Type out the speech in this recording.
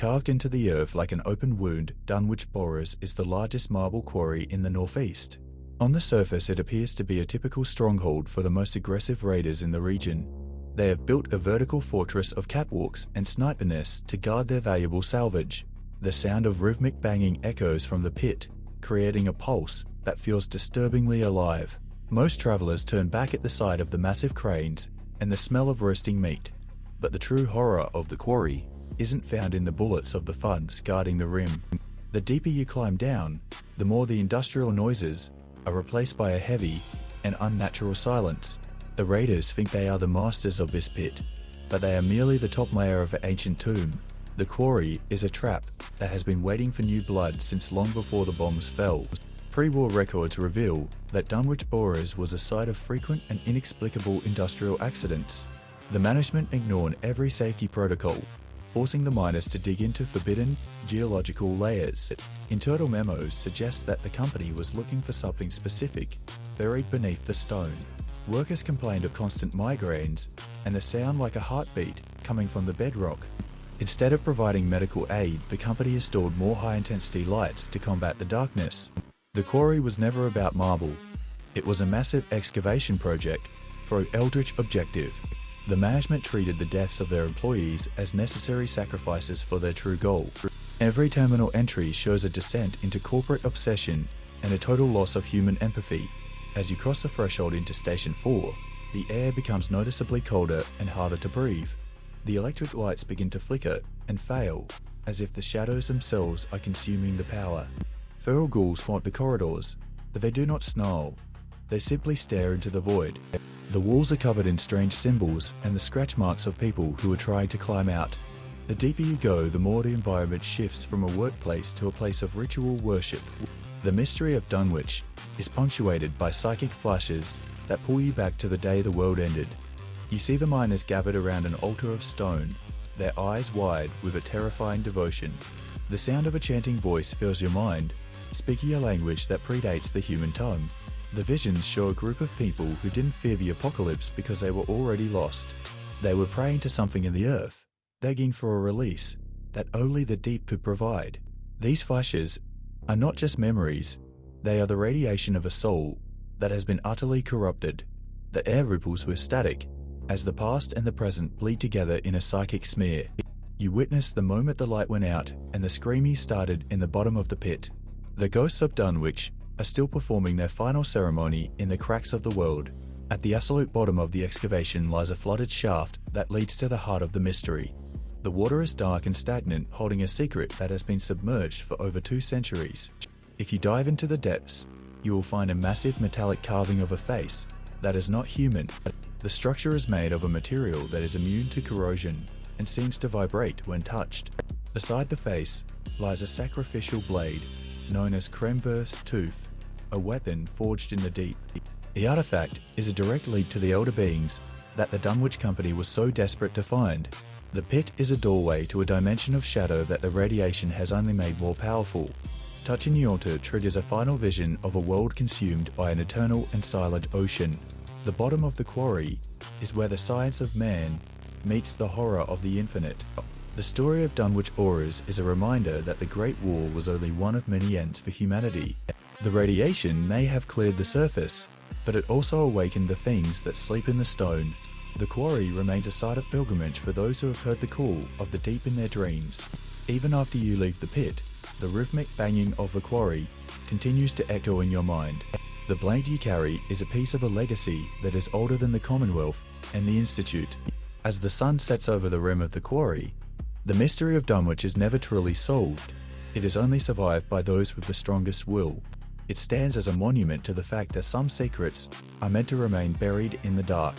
Carved into the earth like an open wound, Dunwich Borers is the largest marble quarry in the northeast. On the surface it appears to be a typical stronghold for the most aggressive raiders in the region. They have built a vertical fortress of catwalks and sniper nests to guard their valuable salvage. The sound of rhythmic banging echoes from the pit, creating a pulse that feels disturbingly alive. Most travelers turn back at the sight of the massive cranes and the smell of roasting meat. But the true horror of the quarry isn't found in the bullets of the thugs guarding the rim. The deeper you climb down, the more the industrial noises are replaced by a heavy and unnatural silence. The raiders think they are the masters of this pit, but they are merely the top layer of an ancient tomb. The quarry is a trap that has been waiting for new blood since long before the bombs fell. Pre-war records reveal that Dunwich Borers was a site of frequent and inexplicable industrial accidents. The management ignored every safety protocol, forcing the miners to dig into forbidden geological layers. Internal memos suggest that the company was looking for something specific buried beneath the stone. Workers complained of constant migraines and the sound like a heartbeat coming from the bedrock. Instead of providing medical aid, the company installed more high-intensity lights to combat the darkness. The quarry was never about marble. It was a massive excavation project for an eldritch objective. The management treated the deaths of their employees as necessary sacrifices for their true goal. Every terminal entry shows a descent into corporate obsession and a total loss of human empathy. As you cross the threshold into Station 4, the air becomes noticeably colder and harder to breathe. The electric lights begin to flicker and fail, as if the shadows themselves are consuming the power. Feral ghouls haunt the corridors, but they do not snarl. They simply stare into the void. The walls are covered in strange symbols and the scratch marks of people who are trying to climb out. The deeper you go, the more the environment shifts from a workplace to a place of ritual worship. The mystery of Dunwich is punctuated by psychic flashes that pull you back to the day the world ended. You see the miners gathered around an altar of stone, their eyes wide with a terrifying devotion. The sound of a chanting voice fills your mind, speaking a language that predates the human tongue. The visions show a group of people who didn't fear the apocalypse because they were already lost. They were praying to something in the earth, begging for a release that only the deep could provide. These flashes are not just memories, they are the radiation of a soul that has been utterly corrupted. The air ripples were static, as the past and the present bleed together in a psychic smear. You witnessed the moment the light went out and the screaming started in the bottom of the pit. The ghosts of Dunwich are still performing their final ceremony in the cracks of the world. At the absolute bottom of the excavation lies a flooded shaft that leads to the heart of the mystery. The water is dark and stagnant, holding a secret that has been submerged for over 2 centuries. If you dive into the depths, you will find a massive metallic carving of a face that is not human. The structure is made of a material that is immune to corrosion and seems to vibrate when touched. Beside the face lies a sacrificial blade known as Cremver's Tooth, a weapon forged in the deep. The artifact is a direct leap to the elder beings that the Dunwich Company was so desperate to find. The pit is a doorway to a dimension of shadow that the radiation has only made more powerful. Touching the altar triggers a final vision of a world consumed by an eternal and silent ocean. The bottom of the quarry is where the science of man meets the horror of the infinite. The story of Dunwich Borers is a reminder that the Great War was only one of many ends for humanity. The radiation may have cleared the surface, but it also awakened the things that sleep in the stone. The quarry remains a site of pilgrimage for those who have heard the call of the deep in their dreams. Even after you leave the pit, the rhythmic banging of the quarry continues to echo in your mind. The blade you carry is a piece of a legacy that is older than the Commonwealth and the Institute. As the sun sets over the rim of the quarry, the mystery of Dunwich is never truly solved. It is only survived by those with the strongest will. It stands as a monument to the fact that some secrets are meant to remain buried in the dark.